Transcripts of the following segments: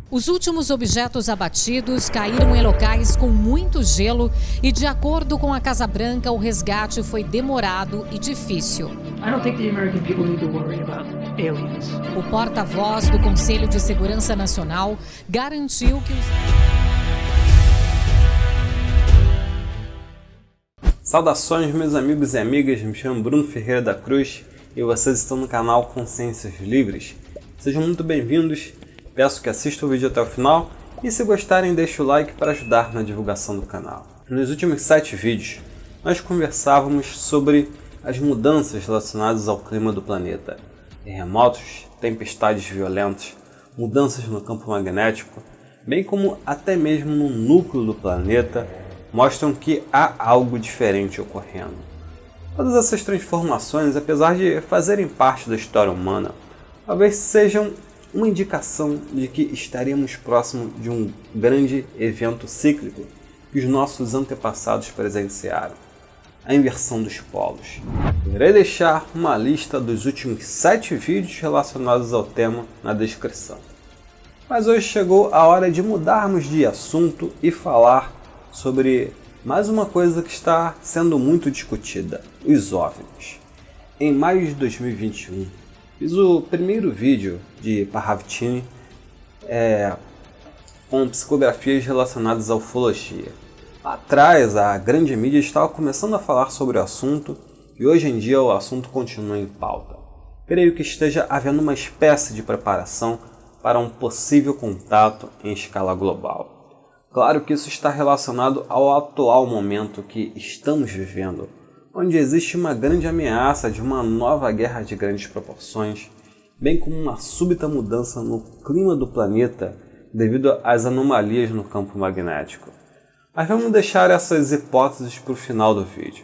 Os últimos objetos abatidos caíram em locais com muito gelo e, de acordo com a Casa Branca, o resgate foi demorado e difícil. I don't think the American people need to worry about aliens. O porta-voz do Conselho de Segurança Nacional garantiu que Saudações, meus amigos e amigas, me chamo Bruno Ferreira da Cruz e vocês estão no canal Consciências Livres. Sejam muito bem-vindos, peço que assistam o vídeo até o final e, se gostarem, deixem o like para ajudar na divulgação do canal. Nos últimos 7 vídeos, nós conversávamos sobre as mudanças relacionadas ao clima do planeta. Terremotos, tempestades violentas, mudanças no campo magnético, bem como até mesmo no núcleo do planeta, mostram que há algo diferente ocorrendo. Todas essas transformações, apesar de fazerem parte da história humana, talvez sejam uma indicação de que estaríamos próximo de um grande evento cíclico que os nossos antepassados presenciaram, a inversão dos polos. Irei deixar uma lista dos últimos 7 vídeos relacionados ao tema na descrição. Mas hoje chegou a hora de mudarmos de assunto e falar sobre mais uma coisa que está sendo muito discutida, os OVNIs. Em maio de 2021, fiz o primeiro vídeo de Parravicini com psicografias relacionadas à ufologia. Lá atrás, a grande mídia estava começando a falar sobre o assunto e hoje em dia o assunto continua em pauta. Creio que esteja havendo uma espécie de preparação para um possível contato em escala global. Claro que isso está relacionado ao atual momento que estamos vivendo, onde existe uma grande ameaça de uma nova guerra de grandes proporções, bem como uma súbita mudança no clima do planeta devido às anomalias no campo magnético. Mas vamos deixar essas hipóteses para o final do vídeo.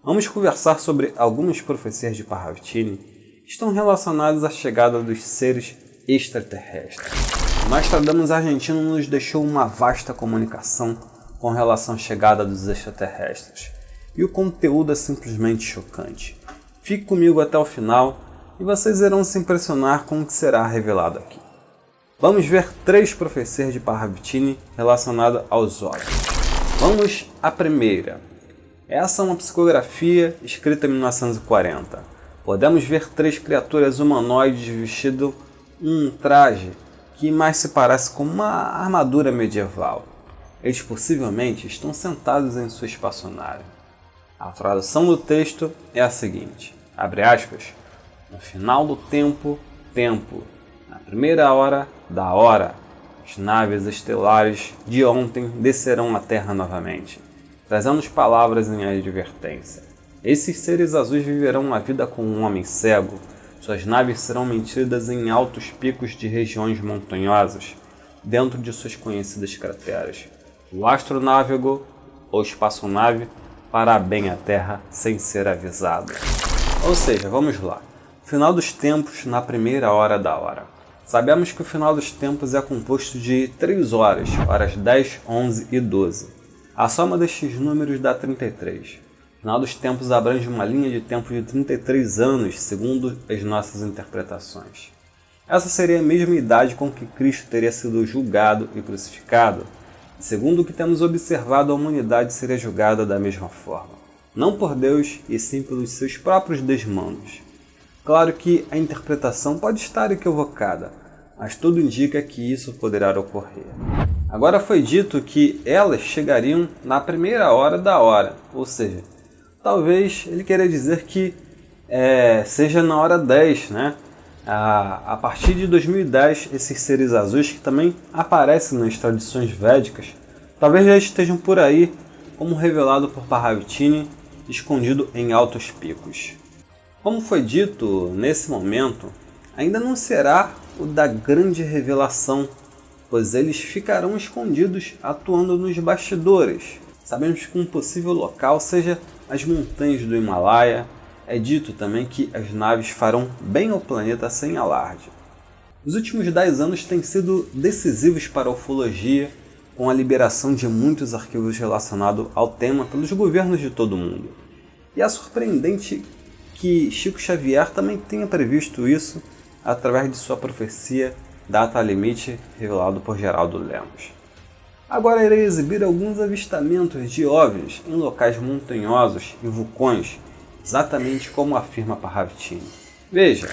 Vamos conversar sobre algumas profecias de Parravicini que estão relacionadas à chegada dos seres extraterrestres. Nostradamus argentino nos deixou uma vasta comunicação com relação à chegada dos extraterrestres. E o conteúdo é simplesmente chocante. Fique comigo até o final e vocês irão se impressionar com o que será revelado aqui. Vamos ver 3 profecias de Parravicini relacionadas aos OVNIs. Vamos à primeira. Essa é uma psicografia escrita em 1940. Podemos ver 3 criaturas humanoides vestidas um traje que mais se parece com uma armadura medieval. Eles possivelmente estão sentados em sua espaçonave. A tradução do texto é a seguinte, abre aspas, no final do tempo, na primeira hora da hora, as naves estelares de ontem descerão à Terra novamente, trazendo palavras em advertência. Esses seres azuis viverão uma vida com um homem cego. Suas naves serão mantidas em altos picos de regiões montanhosas, dentro de suas conhecidas crateras. O astronávego, ou espaçonave, fará bem a Terra sem ser avisado. Ou seja, vamos lá. Final dos tempos na primeira hora da hora. Sabemos que o final dos tempos é composto de 3 horas, horas 10, 11 e 12. A soma destes números dá 33. O final dos tempos abrange uma linha de tempo de 33 anos, segundo as nossas interpretações. Essa seria a mesma idade com que Cristo teria sido julgado e crucificado, e segundo o que temos observado, a humanidade seria julgada da mesma forma. Não por Deus, e sim pelos seus próprios desmandos. Claro que a interpretação pode estar equivocada, mas tudo indica que isso poderá ocorrer. Agora foi dito que elas chegariam na primeira hora da hora, ou seja, talvez ele queira dizer que seja na hora 10, né? A partir de 2010, esses seres azuis que também aparecem nas tradições védicas, talvez já estejam por aí, como revelado por Parravicini, escondido em altos picos. Como foi dito, nesse momento, ainda não será o da grande revelação, pois eles ficarão escondidos atuando nos bastidores. Sabemos que um possível local seja as montanhas do Himalaia. É dito também que as naves farão bem ao planeta sem alarde. Os últimos 10 anos têm sido decisivos para a ufologia, com a liberação de muitos arquivos relacionados ao tema pelos governos de todo o mundo. E é surpreendente que Chico Xavier também tenha previsto isso através de sua profecia data limite revelado por Geraldo Lemos. Agora irei exibir alguns avistamentos de OVNIs em locais montanhosos e vulcões, exatamente como afirma Parravicini. Veja!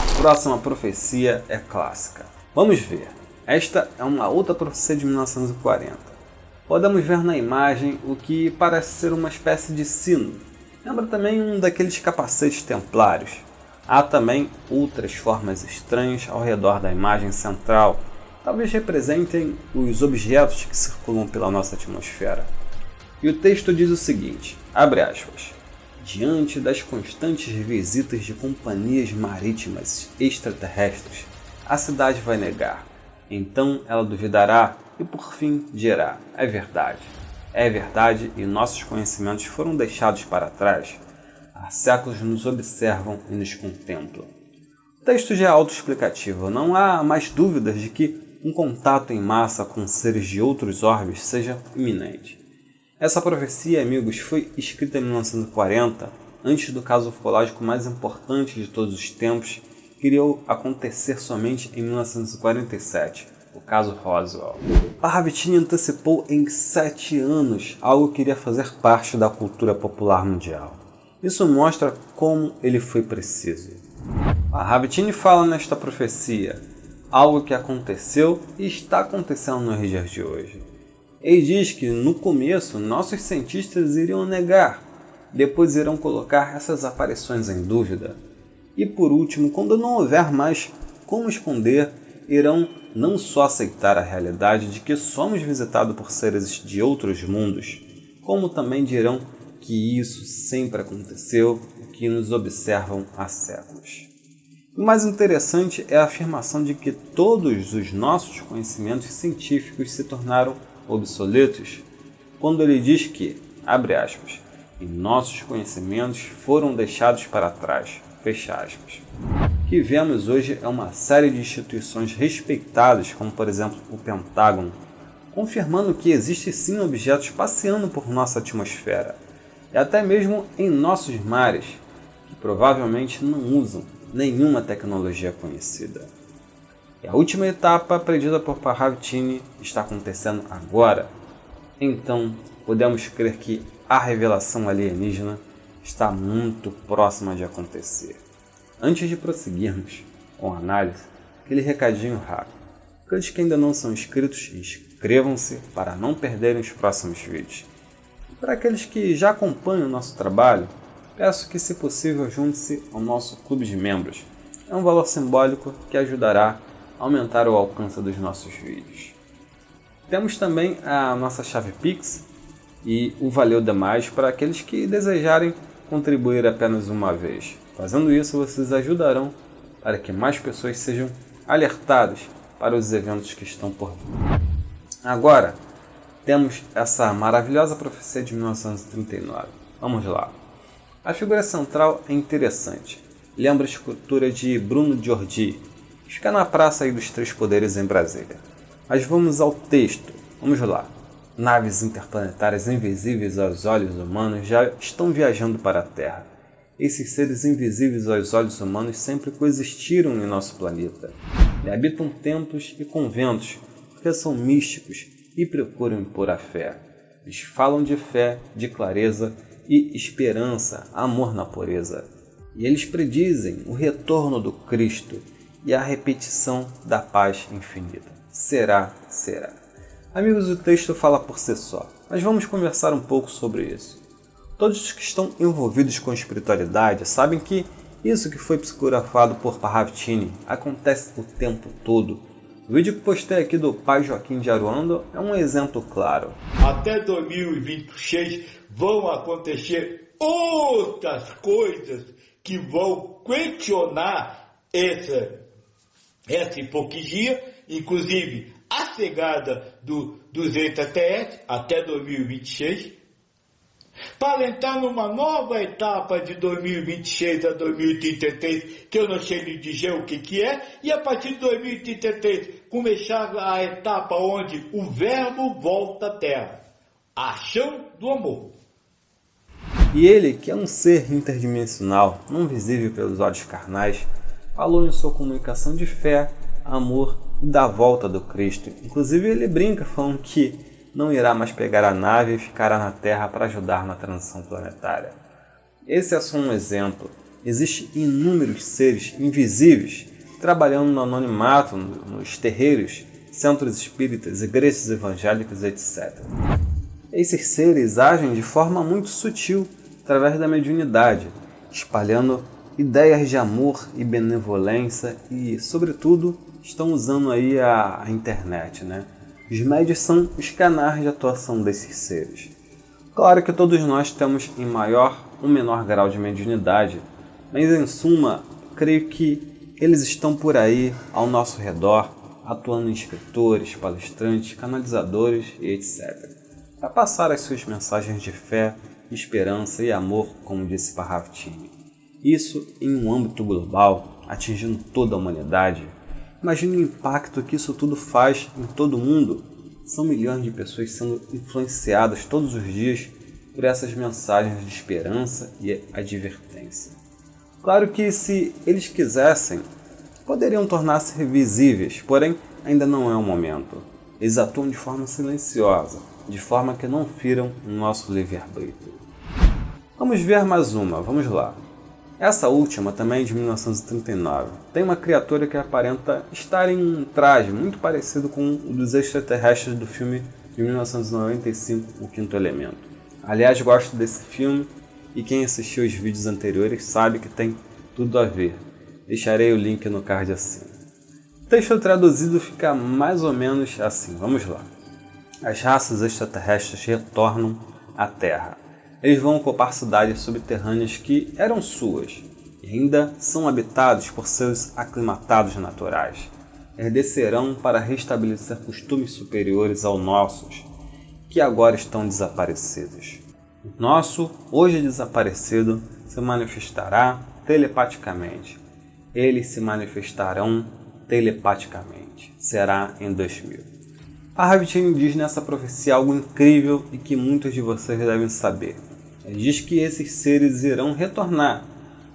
A próxima profecia é clássica. Vamos ver. Esta é uma outra profecia de 1940. Podemos ver na imagem o que parece ser uma espécie de sino. Lembra também um daqueles capacetes templários. Há também outras formas estranhas ao redor da imagem central. Talvez representem os objetos que circulam pela nossa atmosfera. E o texto diz o seguinte, abre aspas. Diante das constantes visitas de companhias marítimas extraterrestres, a cidade vai negar. Então ela duvidará e por fim dirá, é verdade e nossos conhecimentos foram deixados para trás. Há séculos nos observam e nos contemplam. O texto já é autoexplicativo, não há mais dúvidas de que um contato em massa com seres de outros orbes seja iminente. Essa profecia, amigos, foi escrita em 1940, antes do caso ufológico mais importante de todos os tempos, que iria acontecer somente em 1947, o caso Roswell. Parravicini antecipou em 7 anos algo que iria fazer parte da cultura popular mundial. Isso mostra como ele foi preciso. Parravicini fala nesta profecia, algo que aconteceu e está acontecendo nos dias de hoje. Ele diz que no começo nossos cientistas iriam negar, depois irão colocar essas aparições em dúvida. E por último, quando não houver mais como esconder, irão não só aceitar a realidade de que somos visitados por seres de outros mundos, como também dirão que isso sempre aconteceu e que nos observam há séculos. O mais interessante é a afirmação de que todos os nossos conhecimentos científicos se tornaram obsoletos, quando ele diz que, abre aspas, e nossos conhecimentos foram deixados para trás, fecha aspas. O que vemos hoje é uma série de instituições respeitadas, como por exemplo o Pentágono, confirmando que existe sim objetos passeando por nossa atmosfera, e até mesmo em nossos mares, que provavelmente não usam nenhuma tecnologia conhecida. E a última etapa predita por Parravicini está acontecendo agora. Então, podemos crer que a revelação alienígena está muito próxima de acontecer. Antes de prosseguirmos com a análise, aquele recadinho rápido. Aqueles que ainda não são inscritos, inscrevam-se para não perderem os próximos vídeos. E para aqueles que já acompanham o nosso trabalho, peço que, se possível, junte-se ao nosso clube de membros. É um valor simbólico que ajudará aumentar o alcance dos nossos vídeos. Temos também a nossa chave Pix e o Valeu Demais para aqueles que desejarem contribuir apenas uma vez. Fazendo isso, vocês ajudarão para que mais pessoas sejam alertadas para os eventos que estão por vir. Agora, temos essa maravilhosa profecia de 1939. Vamos lá. A figura central é interessante. Lembra a escultura de Bruno Giorgi, que fica na Praça aí dos Três Poderes em Brasília. Mas vamos ao texto. Vamos lá. Naves interplanetárias invisíveis aos olhos humanos já estão viajando para a Terra. Esses seres invisíveis aos olhos humanos sempre coexistiram em nosso planeta. E habitam templos e conventos, porque são místicos e procuram impor a fé. Eles falam de fé, de clareza e esperança, amor na pureza. E eles predizem o retorno do Cristo e a repetição da paz infinita. Será, será. Amigos, o texto fala por si só, mas vamos conversar um pouco sobre isso. Todos os que estão envolvidos com espiritualidade sabem que isso que foi psicografado por Parravicini acontece o tempo todo. O vídeo que postei aqui do Pai Joaquim de Aruanda é um exemplo claro. Até 2026 vão acontecer outras coisas que vão questionar essa hipocrisia, inclusive a chegada dos extraterrestres até 2026. para entrar numa nova etapa de 2026 a 2033, que eu não sei lhe dizer o que é, e a partir de 2033 começar a etapa onde o verbo volta à terra, a ação do amor. E ele, que é um ser interdimensional, não visível pelos olhos carnais, falou em sua comunicação de fé, amor e da volta do Cristo. Inclusive ele brinca falando que não irá mais pegar a nave e ficará na Terra para ajudar na transição planetária. Esse é só um exemplo. Existem inúmeros seres invisíveis trabalhando no anonimato, nos terreiros, centros espíritas, igrejas evangélicas, etc. Esses seres agem de forma muito sutil, através da mediunidade, espalhando ideias de amor e benevolência e, sobretudo, estão usando aí a internet, né? Os médios são os canais de atuação desses seres. Claro que todos nós temos em maior ou menor grau de mediunidade, mas em suma, creio que eles estão por aí ao nosso redor, atuando em escritores, palestrantes, canalizadores e etc. Para passar as suas mensagens de fé, esperança e amor, como disse Parravtini. Isso em um âmbito global, atingindo toda a humanidade. Imagine o impacto que isso tudo faz em todo o mundo. São milhões de pessoas sendo influenciadas todos os dias por essas mensagens de esperança e advertência. Claro que se eles quisessem, poderiam tornar-se visíveis, porém ainda não é o momento. Eles atuam de forma silenciosa, de forma que não firam o nosso livre-arbítrio. Vamos ver mais uma, vamos lá. Essa última também é de 1939. Tem uma criatura que aparenta estar em um traje muito parecido com o dos extraterrestres do filme de 1995, O Quinto Elemento. Aliás, gosto desse filme e quem assistiu os vídeos anteriores sabe que tem tudo a ver. Deixarei o link no card acima. O texto traduzido fica mais ou menos assim, vamos lá. As raças extraterrestres retornam à Terra. Eles vão ocupar cidades subterrâneas que eram suas e ainda são habitados por seus aclimatados naturais. Eles descerão para restabelecer costumes superiores aos nossos, que agora estão desaparecidos. O nosso, hoje desaparecido, se manifestará telepaticamente. Eles se manifestarão telepaticamente. Será em 2000. Parravtini diz nessa profecia algo incrível e que muitos de vocês devem saber. Ele diz que esses seres irão retornar,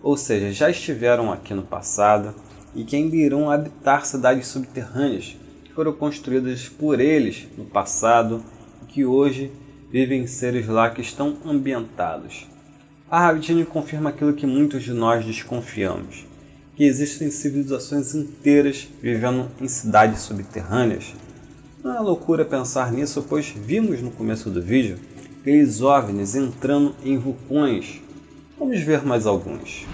ou seja, já estiveram aqui no passado e que ainda irão habitar cidades subterrâneas que foram construídas por eles no passado e que hoje vivem seres lá que estão ambientados. Parravtini confirma aquilo que muitos de nós desconfiamos, que existem civilizações inteiras vivendo em cidades subterrâneas. Não é loucura pensar nisso, pois vimos no começo do vídeo aqueles OVNIs entrando em vulcões. Vamos ver mais alguns.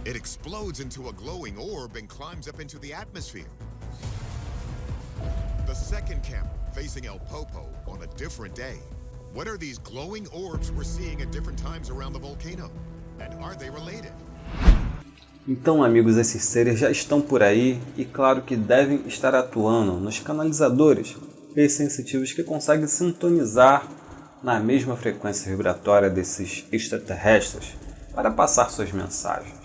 It explodes into a glowing orb and climbs up into the atmosphere. The second camera facing El Popo on a different day. What are these glowing orbs we're seeing at different times around the volcano? And are they related? Então, amigos, esses seres já estão por aí e claro que devem estar atuando nos canalizadores sensitivos que conseguem sintonizar na mesma frequência vibratória desses extraterrestres para passar suas mensagens.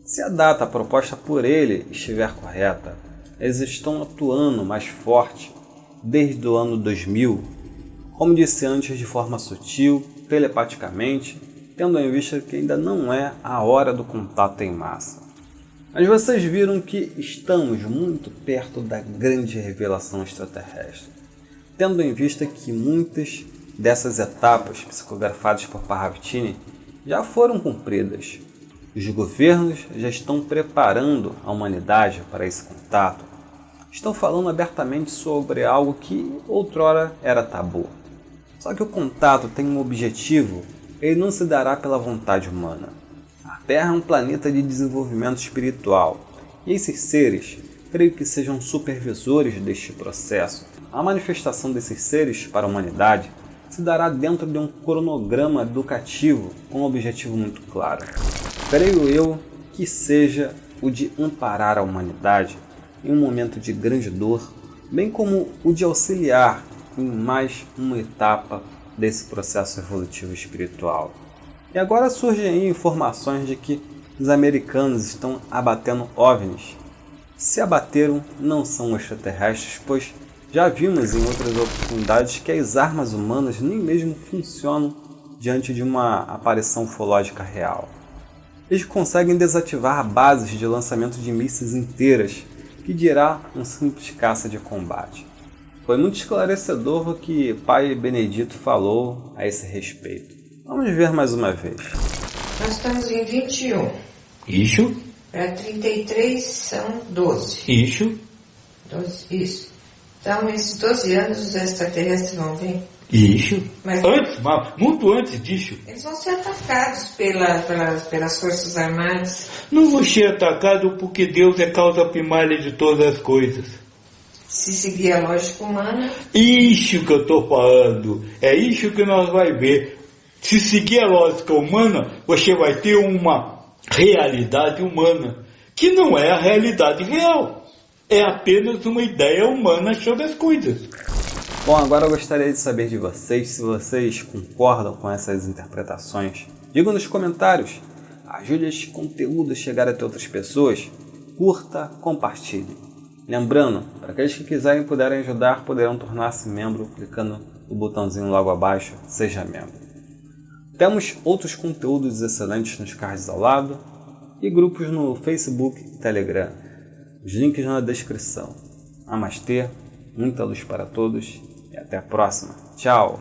Se a data proposta por ele estiver correta, eles estão atuando mais forte desde o ano 2000, como disse antes, de forma sutil, telepaticamente, tendo em vista que ainda não é a hora do contato em massa. Mas vocês viram que estamos muito perto da grande revelação extraterrestre, tendo em vista que muitas dessas etapas psicografadas por Parravtini já foram cumpridas. Os governos já estão preparando a humanidade para esse contato. Estão falando abertamente sobre algo que outrora era tabu. Só que o contato tem um objetivo. Ele não se dará pela vontade humana. A Terra é um planeta de desenvolvimento espiritual, e esses seres, creio que sejam supervisores deste processo. A manifestação desses seres para a humanidade se dará dentro de um cronograma educativo com um objetivo muito claro. Creio eu que seja o de amparar a humanidade em um momento de grande dor, bem como o de auxiliar em mais uma etapa desse processo evolutivo espiritual. E agora surgem aí informações de que os americanos estão abatendo OVNIs. Se abateram, não são extraterrestres, pois já vimos em outras oportunidades que as armas humanas nem mesmo funcionam diante de uma aparição ufológica real. Eles conseguem desativar bases de lançamento de mísseis inteiras, que dirá um simples caça de combate. Foi muito esclarecedor o que Pai Benedito falou a esse respeito. Vamos ver mais uma vez. Nós estamos em 21. Isso, Para 33 são 12. isso, 12, isso. Então, esses 12 anos os extraterrestres vão vir. isso. Mas Antes, muito antes disso. eles vão ser atacados pelas Forças Armadas. Não vou ser atacado porque Deus é causa primária de todas as coisas. Se seguir a lógica humana, Isso que eu estou falando. É isso que nós vamos ver. Se seguir a lógica humana, você vai ter uma realidade humana, que não é a realidade real. É apenas uma ideia humana sobre as coisas. Bom, agora eu gostaria de saber de vocês se vocês concordam com essas interpretações. Digam nos comentários. Ajude esse conteúdo a chegar até outras pessoas. Curta, compartilhe. Lembrando, para aqueles que quiserem e puderem ajudar, poderão tornar-se membro clicando no botãozinho logo abaixo, seja membro. Temos outros conteúdos excelentes nos cards ao lado e grupos no Facebook e Telegram. Os links na descrição. Namastê, muita luz para todos e até a próxima. Tchau!